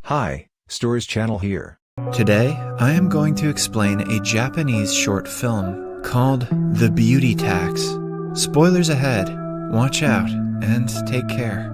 Hi, Stores Channel here. Today, I am going to explain a Japanese short film called The Beauty Tax. Spoilers ahead, watch out, and take care.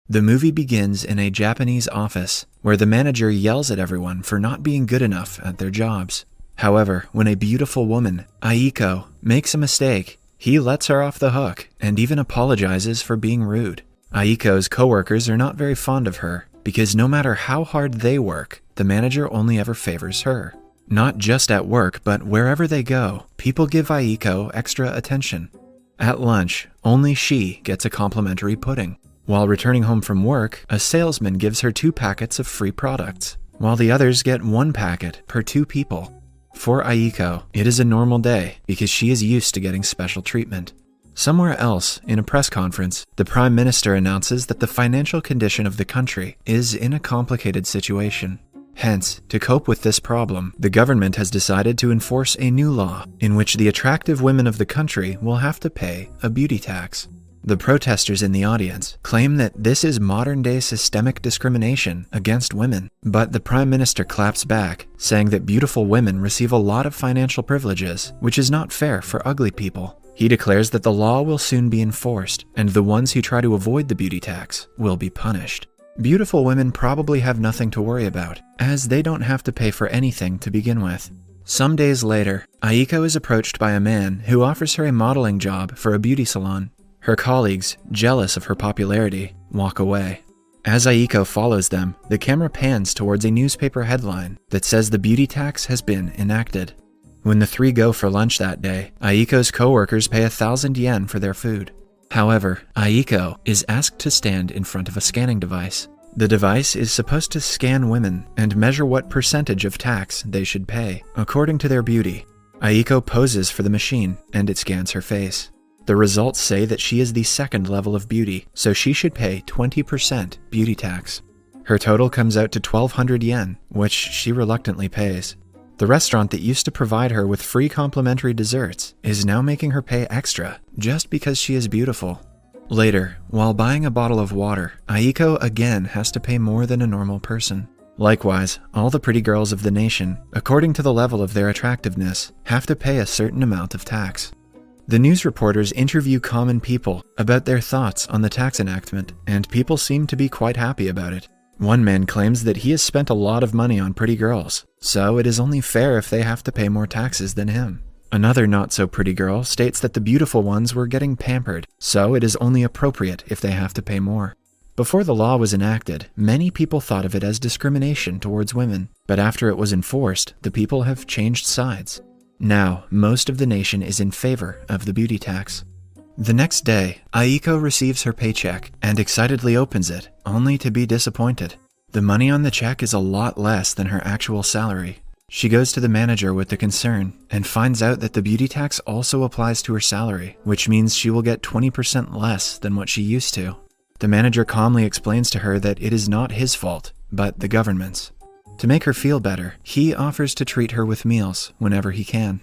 The movie begins in a Japanese office where the manager yells at everyone for not being good enough at their jobs. However, when a beautiful woman, Aiko, makes a mistake, he lets her off the hook and even apologizes for being rude. Aiko's coworkers are not very fond of her because no matter how hard they work, the manager only ever favors her. Not just at work, but wherever they go, people give Aiko extra attention. At lunch, only she gets a complimentary pudding. While returning home from work, a salesman gives her 2 packets of free products, while the others get 1 packet per 2 people. For Aiko, it is a normal day because she is used to getting special treatment. Somewhere else, in a press conference, the Prime Minister announces that the financial condition of the country is in a complicated situation. Hence, to cope with this problem, the government has decided to enforce a new law in which the attractive women of the country will have to pay a beauty tax. The protesters in the audience claim that this is modern-day systemic discrimination against women, but the Prime Minister claps back, saying that beautiful women receive a lot of financial privileges, which is not fair for ugly people. He declares that the law will soon be enforced, and the ones who try to avoid the beauty tax will be punished. Beautiful women probably have nothing to worry about, as they don't have to pay for anything to begin with. Some days later, Aiko is approached by a man who offers her a modeling job for a beauty salon. Her colleagues, jealous of her popularity, walk away. As Aiko follows them, the camera pans towards a newspaper headline that says the beauty tax has been enacted. When the 3 go for lunch that day, Aiko's co-workers pay 1,000 yen for their food. However, Aiko is asked to stand in front of a scanning device. The device is supposed to scan women and measure what percentage of tax they should pay, according to their beauty. Aiko poses for the machine, and it scans her face. The results say that she is the 2nd level of beauty, so she should pay 20% beauty tax. Her total comes out to 1,200 yen, which she reluctantly pays. The restaurant that used to provide her with free complimentary desserts is now making her pay extra just because she is beautiful. Later, while buying a bottle of water, Aiko again has to pay more than a normal person. Likewise, all the pretty girls of the nation, according to the level of their attractiveness, have to pay a certain amount of tax. The news reporters interview common people about their thoughts on the tax enactment, and people seem to be quite happy about it. One man claims that he has spent a lot of money on pretty girls, so it is only fair if they have to pay more taxes than him. Another not-so-pretty girl states that the beautiful ones were getting pampered, so it is only appropriate if they have to pay more. Before the law was enacted, many people thought of it as discrimination towards women, but after it was enforced, the people have changed sides. Now, most of the nation is in favor of the beauty tax. The next day, Aiko receives her paycheck and excitedly opens it, only to be disappointed. The money on the check is a lot less than her actual salary. She goes to the manager with the concern and finds out that the beauty tax also applies to her salary, which means she will get 20% less than what she used to. The manager calmly explains to her that it is not his fault, but the government's. To make her feel better, he offers to treat her with meals whenever he can.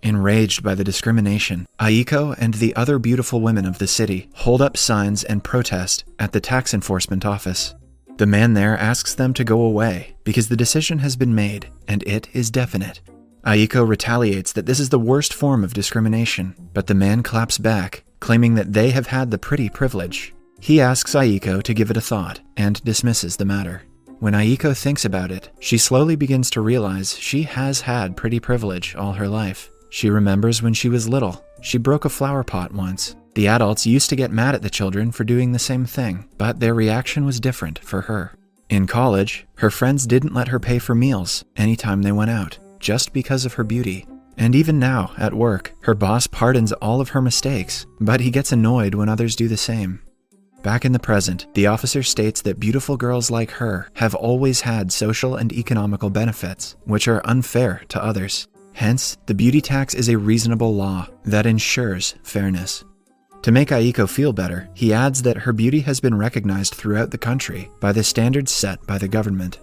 Enraged by the discrimination, Aiko and the other beautiful women of the city hold up signs and protest at the tax enforcement office. The man there asks them to go away because the decision has been made and it is definite. Aiko retaliates that this is the worst form of discrimination, but the man claps back, claiming that they have had the pretty privilege. He asks Aiko to give it a thought and dismisses the matter. When Aiko thinks about it, she slowly begins to realize she has had pretty privilege all her life. She remembers when she was little. She broke a flower pot once. The adults used to get mad at the children for doing the same thing, but their reaction was different for her. In college, her friends didn't let her pay for meals anytime they went out, just because of her beauty. And even now, at work, her boss pardons all of her mistakes, but he gets annoyed when others do the same. Back in the present, the officer states that beautiful girls like her have always had social and economical benefits, which are unfair to others. Hence, the beauty tax is a reasonable law that ensures fairness. To make Aiko feel better, he adds that her beauty has been recognized throughout the country by the standards set by the government.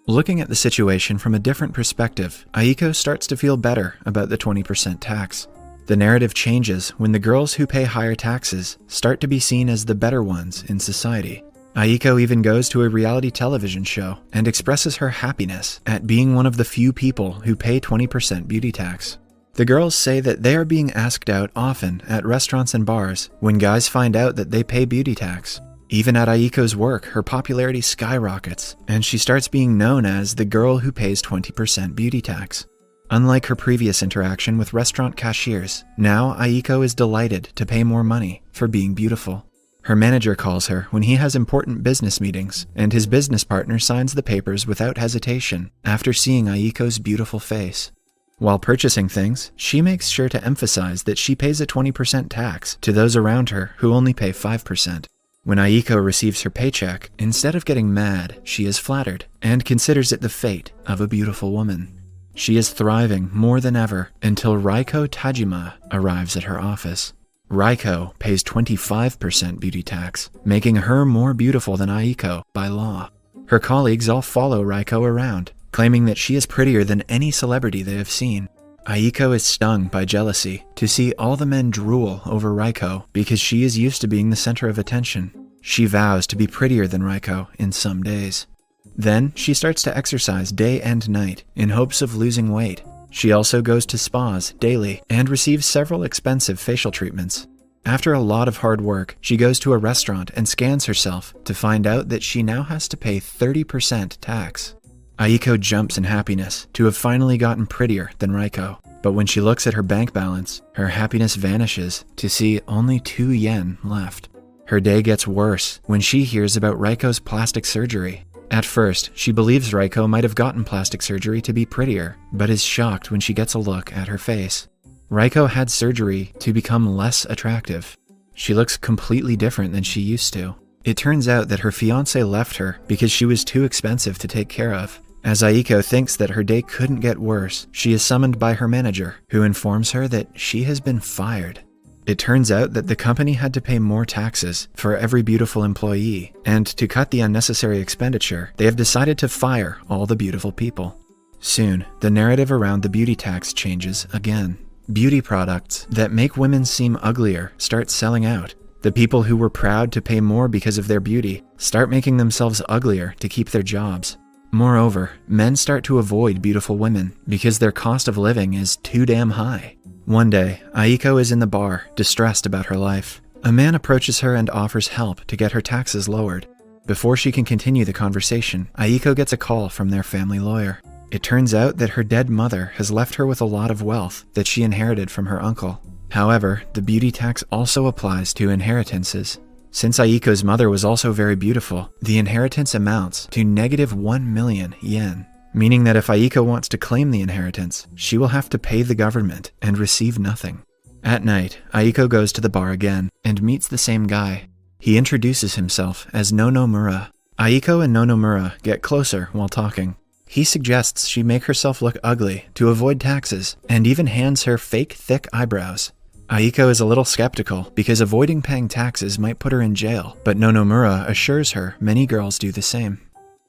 Looking at the situation from a different perspective, Aiko starts to feel better about the 20% tax. The narrative changes when the girls who pay higher taxes start to be seen as the better ones in society. Aiko even goes to a reality television show and expresses her happiness at being one of the few people who pay 20% beauty tax. The girls say that they are being asked out often at restaurants and bars when guys find out that they pay beauty tax. Even at Aiko's work, her popularity skyrockets, and she starts being known as the girl who pays 20% beauty tax. Unlike her previous interaction with restaurant cashiers, now Aiko is delighted to pay more money for being beautiful. Her manager calls her when he has important business meetings, and his business partner signs the papers without hesitation after seeing Aiko's beautiful face. While purchasing things, she makes sure to emphasize that she pays a 20% tax to those around her who only pay 5%. When Aiko receives her paycheck, instead of getting mad, she is flattered and considers it the fate of a beautiful woman. She is thriving more than ever until Raiko Tajima arrives at her office. Raiko pays 25% beauty tax, making her more beautiful than Aiko by law. Her colleagues all follow Raiko around, claiming that she is prettier than any celebrity they have seen. Aiko is stung by jealousy to see all the men drool over Raiko because she is used to being the center of attention. She vows to be prettier than Raiko in some days. Then she starts to exercise day and night in hopes of losing weight. She also goes to spas daily and receives several expensive facial treatments. After a lot of hard work, she goes to a restaurant and scans herself to find out that she now has to pay 30% tax. Aiko jumps in happiness to have finally gotten prettier than Raiko. But when she looks at her bank balance, her happiness vanishes to see only 2 yen left. Her day gets worse when she hears about Raiko's plastic surgery. At first, she believes Raiko might have gotten plastic surgery to be prettier, but is shocked when she gets a look at her face. Raiko had surgery to become less attractive. She looks completely different than she used to. It turns out that her fiancé left her because she was too expensive to take care of. As Aiko thinks that her day couldn't get worse, she is summoned by her manager, who informs her that she has been fired. It turns out that the company had to pay more taxes for every beautiful employee, and to cut the unnecessary expenditure, they have decided to fire all the beautiful people. Soon, the narrative around the beauty tax changes again. Beauty products that make women seem uglier start selling out. The people who were proud to pay more because of their beauty start making themselves uglier to keep their jobs. Moreover, men start to avoid beautiful women because their cost of living is too damn high. One day, Aiko is in the bar, distressed about her life. A man approaches her and offers help to get her taxes lowered. Before she can continue the conversation, Aiko gets a call from their family lawyer. It turns out that her dead mother has left her with a lot of wealth that she inherited from her uncle. However, the beauty tax also applies to inheritances. Since Aiko's mother was also very beautiful, the inheritance amounts to -1 million yen. Meaning that if Aiko wants to claim the inheritance, she will have to pay the government and receive nothing. At night, Aiko goes to the bar again and meets the same guy. He introduces himself as Nonomura. Aiko and Nonomura get closer while talking. He suggests she make herself look ugly to avoid taxes and even hands her fake thick eyebrows. Aiko is a little skeptical because avoiding paying taxes might put her in jail, but Nonomura assures her many girls do the same.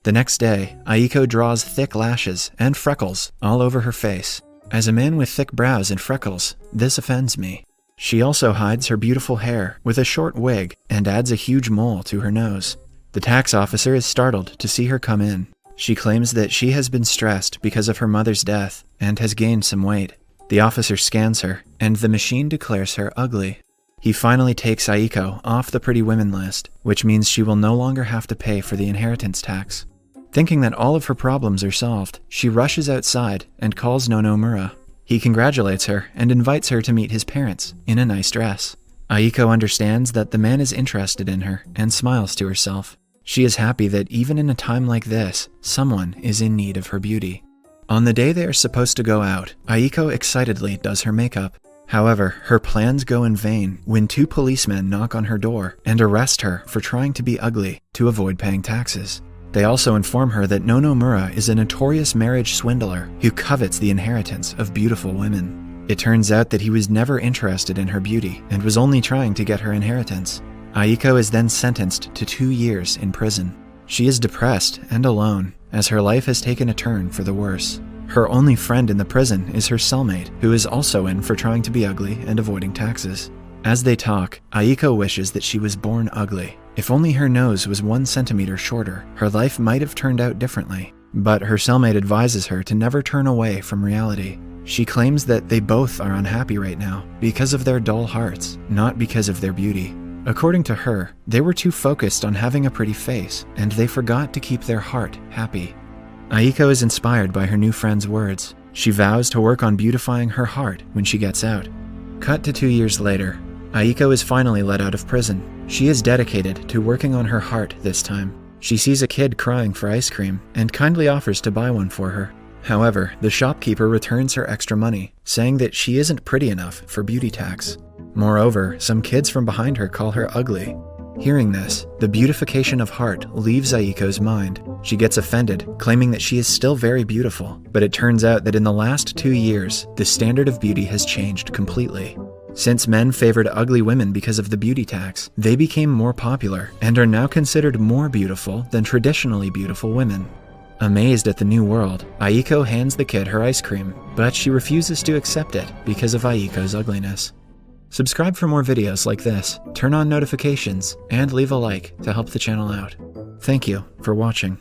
The next day, Aiko draws thick lashes and freckles all over her face. As a man with thick brows and freckles, this offends me. She also hides her beautiful hair with a short wig and adds a huge mole to her nose. The tax officer is startled to see her come in. She claims that she has been stressed because of her mother's death and has gained some weight. The officer scans her, and the machine declares her ugly. He finally takes Aiko off the pretty women list, which means she will no longer have to pay for the inheritance tax. Thinking that all of her problems are solved, she rushes outside and calls Nonomura. He congratulates her and invites her to meet his parents in a nice dress. Aiko understands that the man is interested in her and smiles to herself. She is happy that even in a time like this, someone is in need of her beauty. On the day they are supposed to go out, Aiko excitedly does her makeup. However, her plans go in vain when 2 policemen knock on her door and arrest her for trying to be ugly to avoid paying taxes. They also inform her that Nonomura is a notorious marriage swindler who covets the inheritance of beautiful women. It turns out that he was never interested in her beauty and was only trying to get her inheritance. Aiko is then sentenced to 2 years in prison. She is depressed and alone, as her life has taken a turn for the worse. Her only friend in the prison is her cellmate, who is also in for trying to be ugly and avoiding taxes. As they talk, Aiko wishes that she was born ugly. If only her nose was 1 centimeter shorter, her life might have turned out differently. But her cellmate advises her to never turn away from reality. She claims that they both are unhappy right now because of their dull hearts, not because of their beauty. According to her, they were too focused on having a pretty face, and they forgot to keep their heart happy. Aiko is inspired by her new friend's words. She vows to work on beautifying her heart when she gets out. Cut to 2 years later. Aiko is finally let out of prison. She is dedicated to working on her heart this time. She sees a kid crying for ice cream and kindly offers to buy one for her. However, the shopkeeper returns her extra money, saying that she isn't pretty enough for beauty tax. Moreover, some kids from behind her call her ugly. Hearing this, the beautification of heart leaves Aiko's mind. She gets offended, claiming that she is still very beautiful, but it turns out that in the last 2 years, the standard of beauty has changed completely. Since men favored ugly women because of the beauty tax, they became more popular and are now considered more beautiful than traditionally beautiful women. Amazed at the new world, Aiko hands the kid her ice cream, but she refuses to accept it because of Aiko's ugliness. Subscribe for more videos like this, turn on notifications, and leave a like to help the channel out. Thank you for watching.